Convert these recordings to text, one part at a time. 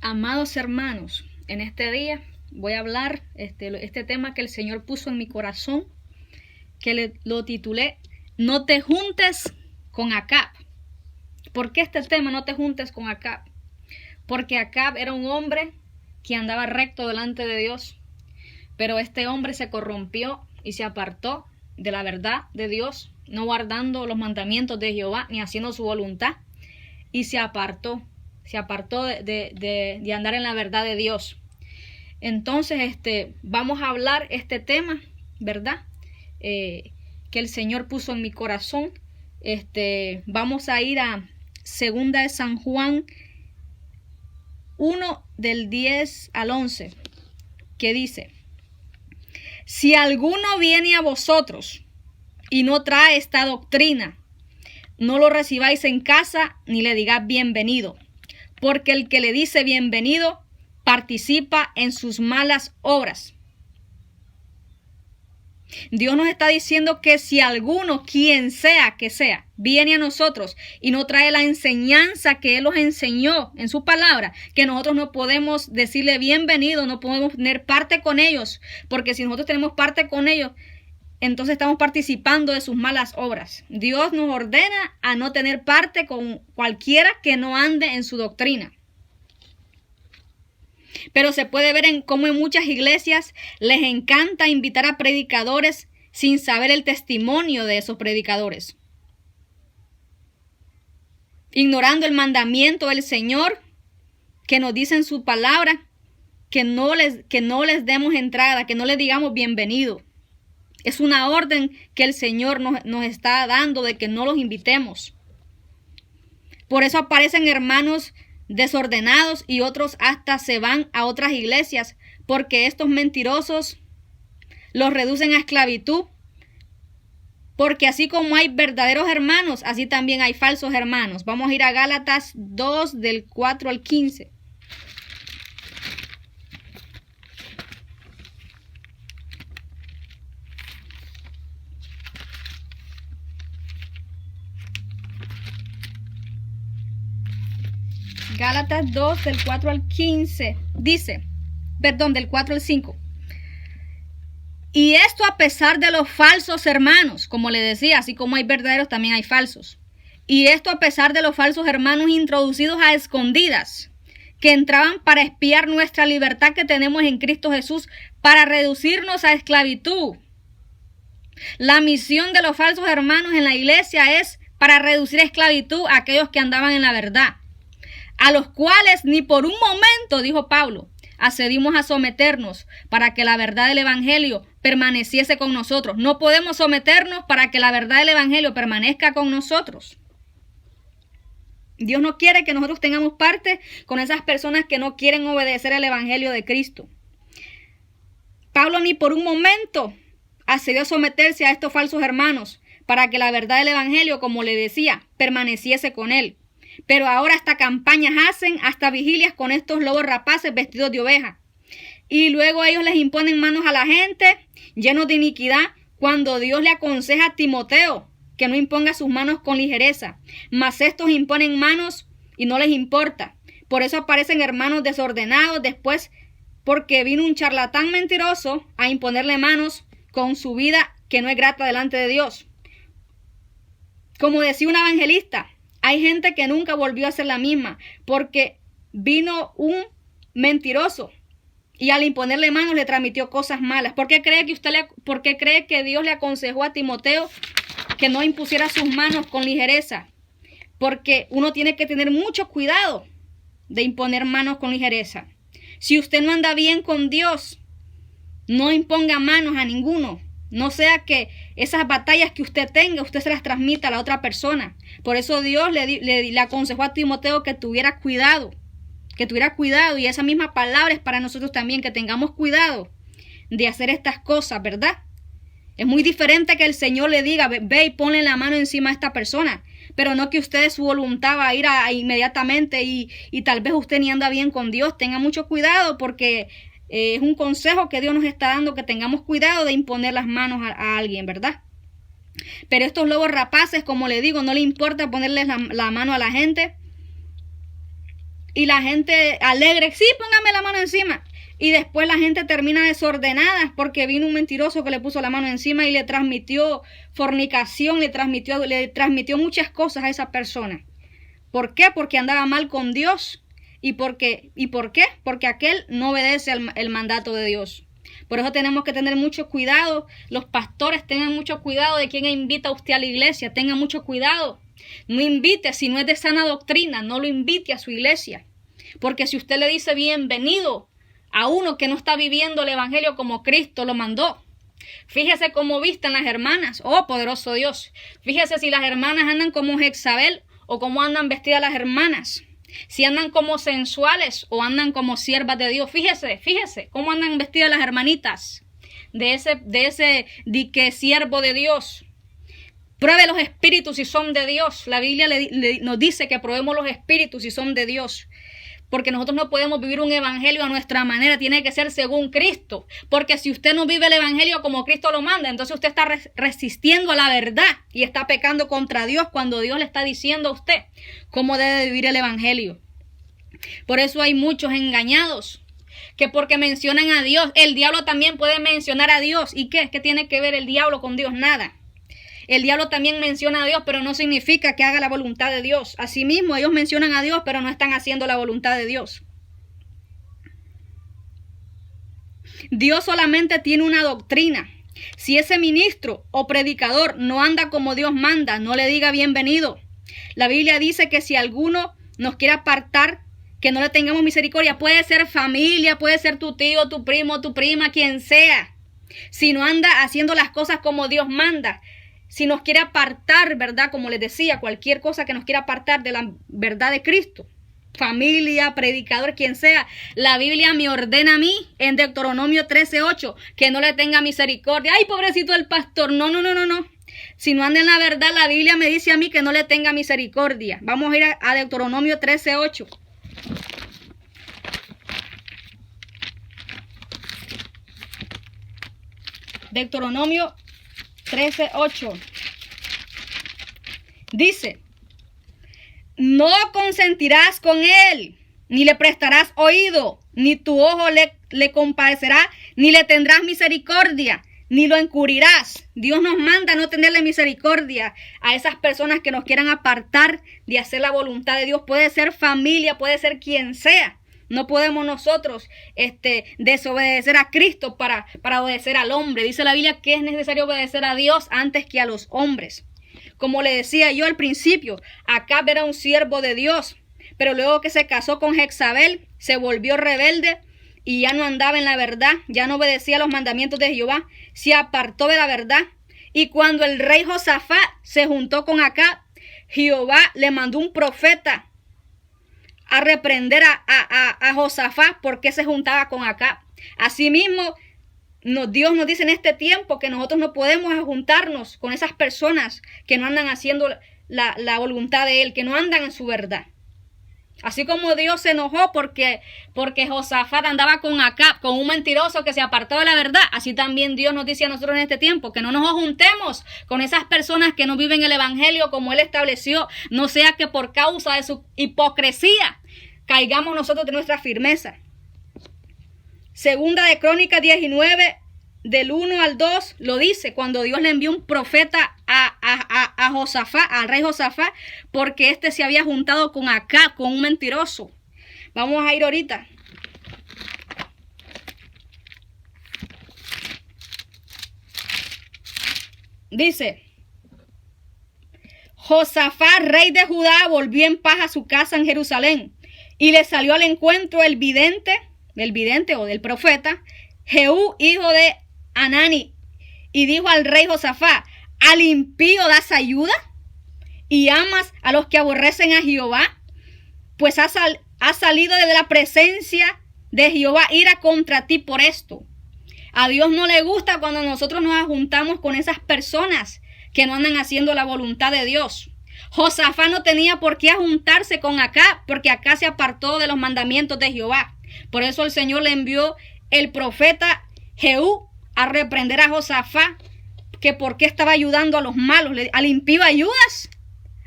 Amados hermanos, en este día voy a hablar este tema que el Señor puso en mi corazón, que lo titulé No te juntes con Acab. ¿Por qué este tema, no te juntes con Acab? Porque Acab era un hombre que andaba recto delante de Dios, pero este hombre se corrompió y se apartó de la verdad de Dios, no guardando los mandamientos de Jehová ni haciendo su voluntad, y se apartó de andar en la verdad de Dios. Entonces vamos a hablar este tema, ¿verdad? Que el Señor puso en mi corazón. Vamos a ir a 2 de San Juan 1 del 10 al 11, que dice: Si alguno viene a vosotros y no trae esta doctrina, no lo recibáis en casa ni le digáis bienvenido, porque el que le dice bienvenido participa en sus malas obras. Dios nos está diciendo que si alguno, quien sea que sea, viene a nosotros y no trae la enseñanza que Él nos enseñó en su palabra, que nosotros no podemos decirle bienvenido, no podemos tener parte con ellos, porque si nosotros tenemos parte con ellos, entonces estamos participando de sus malas obras. Dios nos ordena a no tener parte con cualquiera que no ande en su doctrina. Pero se puede ver cómo en muchas iglesias les encanta invitar a predicadores sin saber el testimonio de esos predicadores, ignorando el mandamiento del Señor que nos dice en su palabra que no les demos entrada, que no les digamos bienvenido. Es una orden que el Señor nos está dando de que no los invitemos. Por eso aparecen hermanos desordenados y otros hasta se van a otras iglesias, porque estos mentirosos los reducen a esclavitud. Porque así como hay verdaderos hermanos, así también hay falsos hermanos. Vamos a ir a Gálatas 2 del 4 al 15. Gálatas 2 del 4 al 15 dice, del 4 al 5. Y esto a pesar de los falsos hermanos, como le decía, así como hay verdaderos, también hay falsos. Y esto a pesar de los falsos hermanos introducidos a escondidas, que entraban para espiar nuestra libertad que tenemos en Cristo Jesús, para reducirnos a esclavitud. La misión de los falsos hermanos en la iglesia es para reducir a esclavitud a aquellos que andaban en la verdad, a los cuales ni por un momento, dijo Pablo, accedimos a someternos para que la verdad del evangelio permaneciese con nosotros. No podemos someternos para que la verdad del evangelio permanezca con nosotros. Dios no quiere que nosotros tengamos parte con esas personas que no quieren obedecer el evangelio de Cristo. Pablo ni por un momento accedió a someterse a estos falsos hermanos para que la verdad del evangelio, como le decía, permaneciese con él. Pero ahora hasta campañas hacen, hasta vigilias con estos lobos rapaces vestidos de oveja. Y luego ellos les imponen manos a la gente, llenos de iniquidad, cuando Dios le aconseja a Timoteo que no imponga sus manos con ligereza. Mas estos imponen manos y no les importa. Por eso aparecen hermanos desordenados después, porque vino un charlatán mentiroso a imponerle manos con su vida que no es grata delante de Dios. Como decía un evangelista, hay gente que nunca volvió a ser la misma porque vino un mentiroso y al imponerle manos le transmitió cosas malas. ¿Por qué cree que Dios le aconsejó a Timoteo que no impusiera sus manos con ligereza? Porque uno tiene que tener mucho cuidado de imponer manos con ligereza. Si usted no anda bien con Dios, no imponga manos a ninguno. No sea que esas batallas que usted tenga, usted se las transmita a la otra persona. Por eso Dios le aconsejó a Timoteo que tuviera cuidado. Y esa misma palabra es para nosotros también, que tengamos cuidado de hacer estas cosas, ¿verdad? Es muy diferente que el Señor le diga, ve y ponle la mano encima a esta persona. Pero no que usted de su voluntad va a ir inmediatamente y tal vez usted ni anda bien con Dios. Tenga mucho cuidado porque es un consejo que Dios nos está dando, que tengamos cuidado de imponer las manos a alguien, ¿verdad? Pero estos lobos rapaces, como le digo, no le importa ponerles la mano a la gente. y la gente alegre, sí, póngame la mano encima. Y después la gente termina desordenada porque vino un mentiroso que le puso la mano encima y le transmitió fornicación, le transmitió muchas cosas a esa persona. ¿Por qué? Porque andaba mal con Dios. ¿Y por qué? Porque aquel no obedece el mandato de Dios. Por eso tenemos que tener mucho cuidado. Los pastores tengan mucho cuidado de quién invita a usted a la iglesia. Tengan mucho cuidado. No invite, si no es de sana doctrina, no lo invite a su iglesia. Porque si usted le dice bienvenido a uno que no está viviendo el evangelio como Cristo lo mandó, fíjese cómo visten las hermanas. Oh, poderoso Dios. Fíjese si las hermanas andan como Jezabel o cómo andan vestidas las hermanas. Si andan como sensuales o andan como siervas de Dios. Fíjese cómo andan vestidas las hermanitas de ese dique siervo de Dios. Pruebe los espíritus si son de Dios. La Biblia nos dice que probemos los espíritus si son de Dios. Porque nosotros no podemos vivir un evangelio a nuestra manera, tiene que ser según Cristo. Porque si usted no vive el evangelio como Cristo lo manda, entonces usted está resistiendo a la verdad y está pecando contra Dios cuando Dios le está diciendo a usted cómo debe vivir el evangelio. Por eso hay muchos engañados, que porque mencionan a Dios, el diablo también puede mencionar a Dios. ¿Y qué? ¿Qué tiene que ver el diablo con Dios? Nada. El diablo también menciona a Dios, pero no significa que haga la voluntad de Dios. Asimismo, ellos mencionan a Dios, pero no están haciendo la voluntad de Dios. Dios solamente tiene una doctrina. Si ese ministro o predicador no anda como Dios manda, no le diga bienvenido. La Biblia dice que si alguno nos quiere apartar, que no le tengamos misericordia. Puede ser familia, puede ser tu tío, tu primo, tu prima, quien sea. Si no anda haciendo las cosas como Dios manda, si nos quiere apartar, ¿verdad? Como les decía, cualquier cosa que nos quiera apartar de la verdad de Cristo, familia, predicador, quien sea, la Biblia me ordena a mí en Deuteronomio 13:8 que no le tenga misericordia. Ay, pobrecito el pastor. No. Si no anda en la verdad, la Biblia me dice a mí que no le tenga misericordia. Vamos a ir a Deuteronomio 13:8. Deuteronomio 13:8. Dice: no consentirás con él, ni le prestarás oído, ni tu ojo le compadecerá, ni le tendrás misericordia, ni lo encubrirás. Dios nos manda no tenerle misericordia a esas personas que nos quieran apartar de hacer la voluntad de Dios. Puede ser familia, puede ser quien sea. No podemos nosotros desobedecer a Cristo para obedecer al hombre. Dice la Biblia que es necesario obedecer a Dios antes que a los hombres. Como le decía yo al principio, Acab era un siervo de Dios, pero luego que se casó con Jezabel, se volvió rebelde y ya no andaba en la verdad, ya no obedecía los mandamientos de Jehová, se apartó de la verdad. Y cuando el rey Josafat se juntó con Acab, Jehová le mandó un profeta a reprender a Josafat porque se juntaba con Acab. Asimismo, Dios nos dice en este tiempo que nosotros no podemos juntarnos con esas personas que no andan haciendo la voluntad de Él, que no andan en su verdad. Así como Dios se enojó porque Josafat andaba con Acab, con un mentiroso que se apartó de la verdad, así también Dios nos dice a nosotros en este tiempo que no nos juntemos con esas personas que no viven el evangelio como Él estableció, no sea que por causa de su hipocresía caigamos nosotros de nuestra firmeza. Segunda de Crónicas 19, del 1 al 2, lo dice, cuando Dios le envió un profeta a Josafat, al rey Josafat, porque este se había juntado con Acab, con un mentiroso. Vamos a ir ahorita. Dice: Josafat, rey de Judá, volvió en paz a su casa en Jerusalén, y le salió al encuentro el vidente o del profeta, Jehú, hijo de Anani, y dijo al rey Josafat: ¿al impío das ayuda? ¿Y amas a los que aborrecen a Jehová? Pues ha salido de la presencia de Jehová ira contra ti por esto. A Dios no le gusta cuando nosotros nos juntamos con esas personas que no andan haciendo la voluntad de Dios. Josafat no tenía por qué juntarse con Acab, porque Acab se apartó de los mandamientos de Jehová. Por eso el Señor le envió el profeta Jehú a reprender a Josafat, que por qué estaba ayudando a los malos. ¿Al impío ayudas?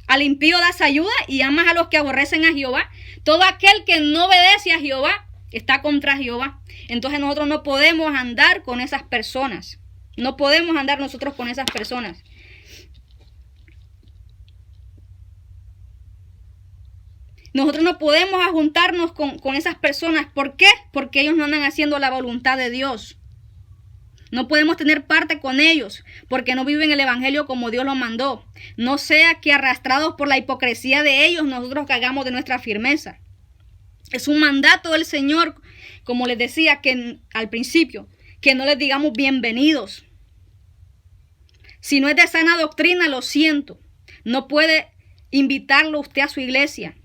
¿Al impío das ayuda y amas a los que aborrecen a Jehová? Todo aquel que no obedece a Jehová está contra Jehová. Entonces nosotros no podemos andar con esas personas. No podemos andar nosotros con esas personas. Nosotros no podemos juntarnos con esas personas. ¿Por qué? Porque ellos no andan haciendo la voluntad de Dios. No podemos tener parte con ellos porque no viven el evangelio como Dios lo mandó. No sea que arrastrados por la hipocresía de ellos nosotros caigamos de nuestra firmeza. Es un mandato del Señor, como les decía que al principio, que no les digamos bienvenidos. Si no es de sana doctrina, lo siento. No puede invitarlo usted a su iglesia.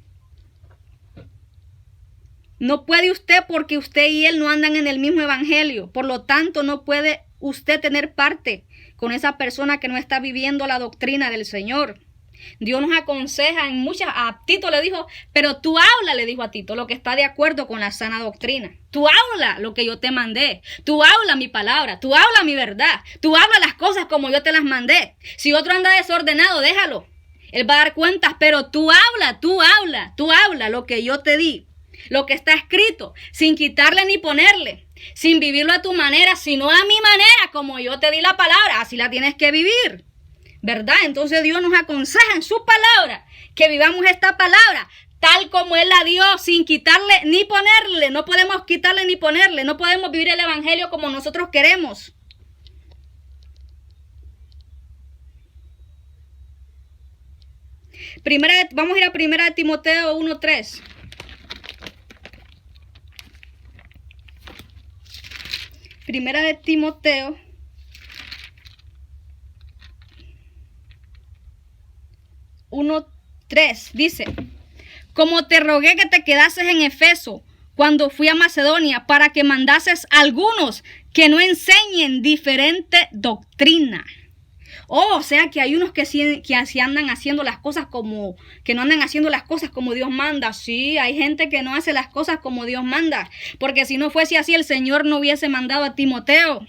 No puede usted porque usted y él no andan en el mismo evangelio. Por lo tanto, no puede usted tener parte con esa persona que no está viviendo la doctrina del Señor. Dios nos aconseja en muchas. A Tito le dijo, pero tú habla, le dijo a Tito, lo que está de acuerdo con la sana doctrina. Tú habla lo que yo te mandé. Tú habla mi palabra. Tú habla mi verdad. Tú habla las cosas como yo te las mandé. Si otro anda desordenado, déjalo. Él va a dar cuentas, pero tú habla lo que yo te di. Lo que está escrito, sin quitarle ni ponerle, sin vivirlo a tu manera, sino a mi manera, como yo te di la palabra, así la tienes que vivir, ¿verdad? Entonces Dios nos aconseja en su palabra que vivamos esta palabra tal como Él la dio, sin quitarle ni ponerle. No podemos quitarle ni ponerle, no podemos vivir el evangelio como nosotros queremos. Vamos a ir a 1 Timoteo 1:3. Primera de Timoteo 1:3 dice: como te rogué que te quedases en Efeso cuando fui a Macedonia, para que mandases algunos que no enseñen diferente doctrina. O sea que hay unos que así andan haciendo las cosas que no andan haciendo las cosas como Dios manda. Sí, hay gente que no hace las cosas como Dios manda. Porque si no fuese así, el Señor no hubiese mandado a Timoteo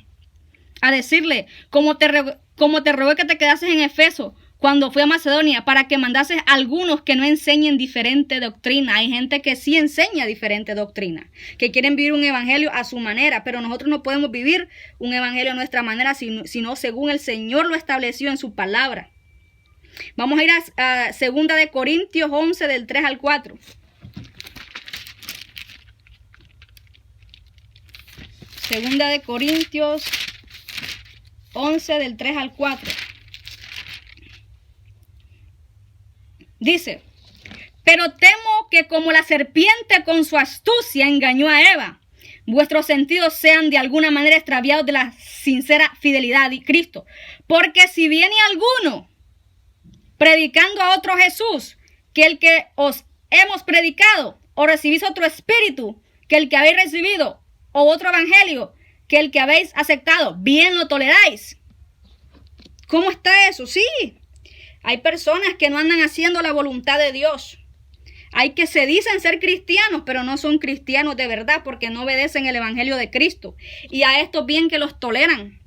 a decirle, como te rogué que te quedases en Efeso cuando fui a Macedonia, para que mandases algunos que no enseñen diferente doctrina. Hay gente que sí enseña diferente doctrina, que quieren vivir un evangelio a su manera, pero nosotros no podemos vivir un evangelio a nuestra manera, sino según el Señor lo estableció en su palabra. Vamos a ir a 2 de Corintios 11, del 3 al 4. Segunda de Corintios 11, del 3 al 4. Dice: pero temo que como la serpiente con su astucia engañó a Eva, vuestros sentidos sean de alguna manera extraviados de la sincera fidelidad de Cristo. Porque si viene alguno predicando a otro Jesús que el que os hemos predicado, o recibís otro espíritu que el que habéis recibido, o otro evangelio que el que habéis aceptado, bien lo toleráis. ¿Cómo está eso? Sí. Hay personas que no andan haciendo la voluntad de Dios. Hay que se dicen ser cristianos, pero no son cristianos de verdad porque no obedecen el evangelio de Cristo. Y a estos bien que los toleran.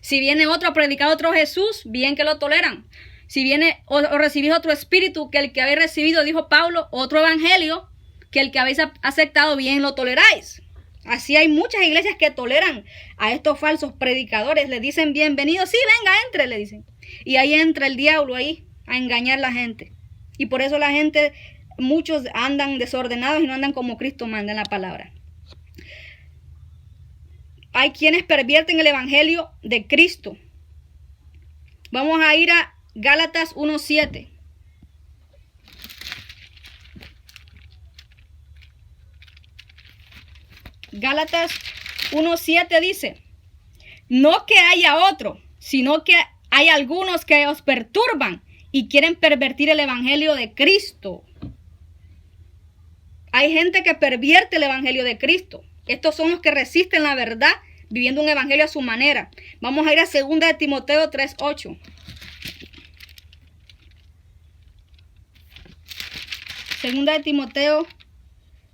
Si viene otro a predicar otro Jesús, bien que lo toleran. Si viene o recibís otro espíritu que el que habéis recibido, dijo Pablo, otro evangelio que el que habéis aceptado, bien lo toleráis. Así hay muchas iglesias que toleran a estos falsos predicadores. Le dicen bienvenidos. Sí, venga, entre, le dicen. Y ahí entra el diablo ahí a engañar a la gente. Y por eso la gente, muchos andan desordenados y no andan como Cristo manda en la palabra. Hay quienes pervierten el evangelio de Cristo. Vamos a ir a Gálatas 1:7. Gálatas 1:7 dice: no que haya otro, sino que hay algunos que os perturban y quieren pervertir el evangelio de Cristo. Hay gente que pervierte el evangelio de Cristo. Estos son los que resisten la verdad, viviendo un evangelio a su manera. Vamos a ir a 2 de Timoteo 3:8. Segunda de Timoteo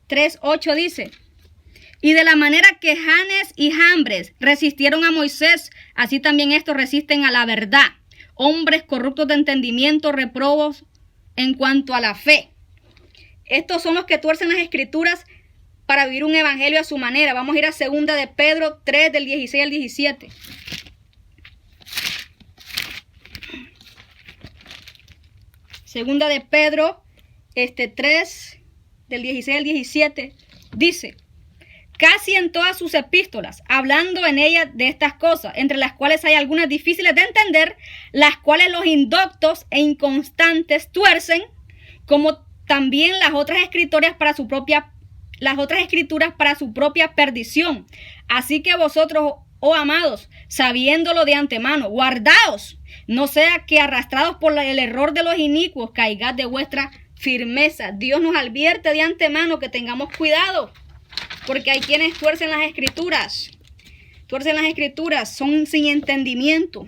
3:8 dice: y de la manera que Janes y Jambres resistieron a Moisés, así también estos resisten a la verdad. Hombres corruptos de entendimiento, reprobos en cuanto a la fe. Estos son los que tuercen las escrituras para vivir un evangelio a su manera. Vamos a ir a 2 de Pedro 3, del 16 al 17. Segunda de Pedro 3, del 16 al 17, dice: casi en todas sus epístolas, hablando en ellas de estas cosas, entre las cuales hay algunas difíciles de entender, las cuales los indoctos e inconstantes tuercen, como también las otras escrituras para su propia perdición. Así que vosotros, oh amados, sabiéndolo de antemano, guardaos, no sea que arrastrados por el error de los inicuos caigáis de vuestra firmeza. Dios nos advierte de antemano que tengamos cuidado, porque hay quienes tuercen las escrituras, son sin entendimiento.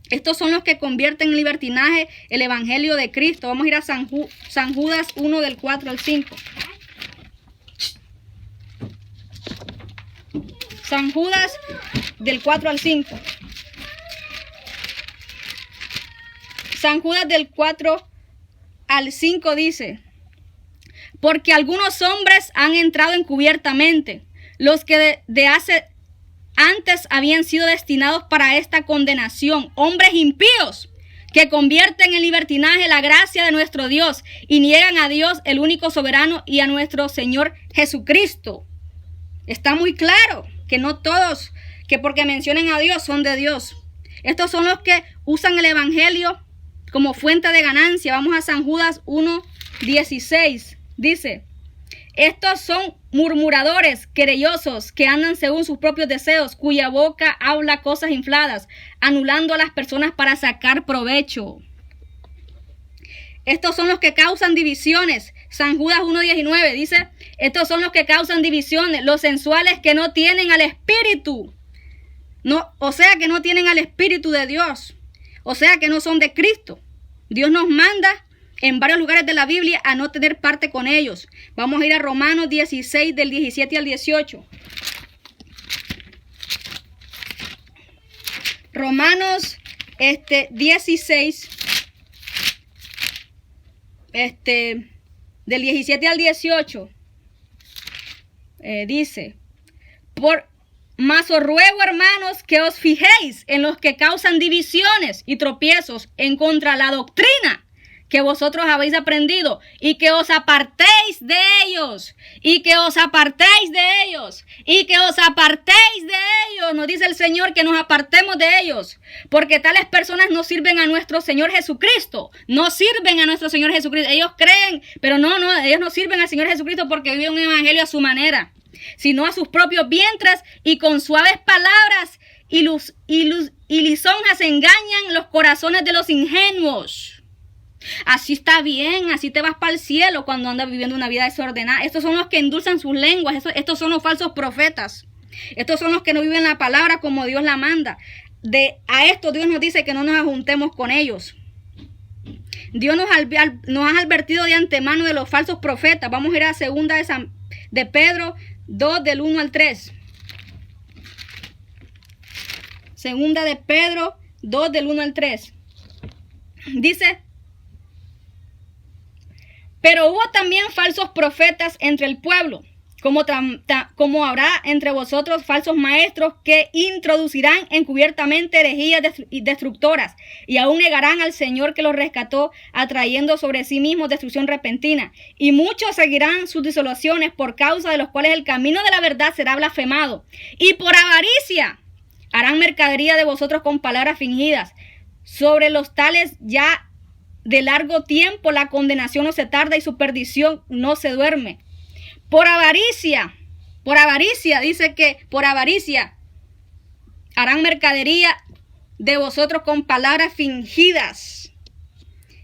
Estos son los que convierten en libertinaje el evangelio de Cristo. Vamos a ir a San Judas 1, del 4 al 5. San Judas del 4 al 5. San Judas del 4 al 5 dice: porque algunos hombres han entrado encubiertamente, los que antes habían sido destinados para esta condenación, hombres impíos, que convierten en libertinaje la gracia de nuestro Dios y niegan a Dios, el único soberano, y a nuestro Señor Jesucristo. Está muy claro que no todos que porque mencionen a Dios son de Dios. Estos son los que usan el evangelio como fuente de ganancia. Vamos a San Judas 1:16. Dice: estos son murmuradores, querellosos, que andan según sus propios deseos, cuya boca habla cosas infladas, anulando a las personas para sacar provecho. Estos son los que causan divisiones. San Judas 1:19 dice: estos son los que causan divisiones, los sensuales que no tienen al Espíritu. O sea que no tienen al Espíritu de Dios. O sea que no son de Cristo. Dios nos manda en varios lugares de la Biblia a no tener parte con ellos. Vamos a ir a Romanos 16, del 17 al 18. Romanos 16, del 17 al 18, dice: mas os ruego, hermanos, que os fijéis en los que causan divisiones y tropiezos en contra la doctrina que vosotros habéis aprendido, y que os apartéis de ellos, y que os apartéis de ellos, y que os apartéis de ellos. Nos dice el Señor que nos apartemos de ellos, porque tales personas no sirven a nuestro Señor Jesucristo, no sirven a nuestro Señor Jesucristo. Ellos creen, pero no, ellos no sirven al Señor Jesucristo porque viven un evangelio a su manera, sino a sus propios vientres, y con suaves palabras y lisonjas engañan los corazones de los ingenuos. Así está bien, así te vas para el cielo cuando andas viviendo una vida desordenada. Estos son los que endulzan sus lenguas, estos son los falsos profetas. Estos son los que no viven la palabra como Dios la manda. A esto Dios nos dice que no nos juntemos con ellos. Dios nos ha advertido de antemano de los falsos profetas. Vamos a ir a 2 de Pedro 2, del 1 al 3. Segunda de Pedro 2, del 1 al 3. Dice: pero hubo también falsos profetas entre el pueblo, como habrá entre vosotros falsos maestros que introducirán encubiertamente herejías destructoras, y aún negarán al Señor que los rescató, atrayendo sobre sí mismos destrucción repentina. Y muchos seguirán sus disoluciones, por causa de los cuales el camino de la verdad será blasfemado. Y por avaricia harán mercadería de vosotros con palabras fingidas. Sobre los tales ya de largo tiempo la condenación no se tarda y su perdición no se duerme. Por avaricia, dice que por avaricia harán mercadería de vosotros con palabras fingidas.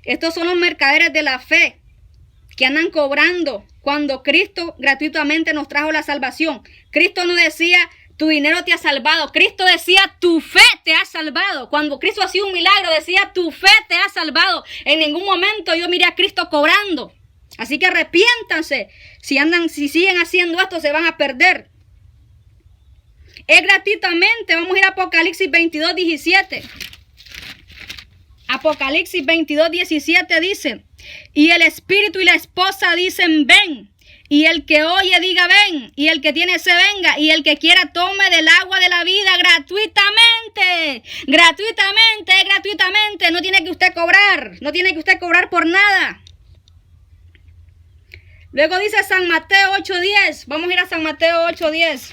Estos son los mercaderes de la fe que andan cobrando cuando Cristo gratuitamente nos trajo la salvación. Cristo no decía: tu dinero te ha salvado. Cristo decía: tu fe te ha salvado. Cuando Cristo hacía un milagro, decía: tu fe te ha salvado. En ningún momento yo miré a Cristo cobrando. Así que arrepiéntanse. Si siguen haciendo esto, se van a perder. Es gratuitamente. Vamos a ir a Apocalipsis 22:17. Apocalipsis 22:17 dice: Y el espíritu y la esposa dicen ven. Y el que oye diga ven. Y el que tiene se venga. Y el que quiera tome del agua de la vida gratuitamente. Gratuitamente, gratuitamente. No tiene que usted cobrar. No tiene que usted cobrar por nada. Luego dice San Mateo 8:10. Vamos a ir a San Mateo 8:10.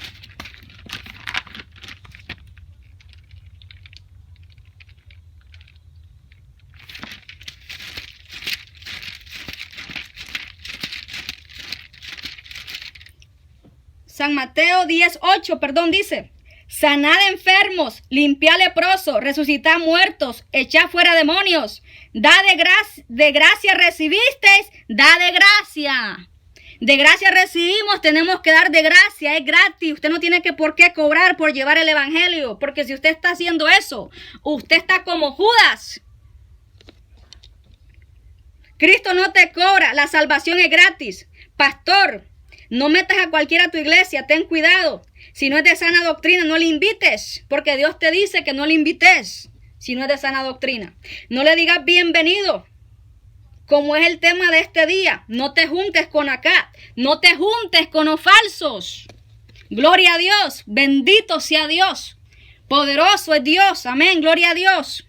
San Mateo 10:8, dice: sanad enfermos, limpiad leprosos, resucitad muertos, echad fuera demonios. Da de gracia recibisteis, da de gracia. De gracia recibimos, tenemos que dar de gracia, es gratis. Usted no tiene por qué cobrar por llevar el evangelio, porque si usted está haciendo eso, usted está como Judas. Cristo no te cobra, la salvación es gratis. Pastor, no metas a cualquiera a tu iglesia, ten cuidado. Si no es de sana doctrina, no le invites, porque Dios te dice que no le invites si no es de sana doctrina. No le digas bienvenido, como es el tema de este día. No te juntes con acá, no te juntes con los falsos. Gloria a Dios, bendito sea Dios. Poderoso es Dios, amén, gloria a Dios.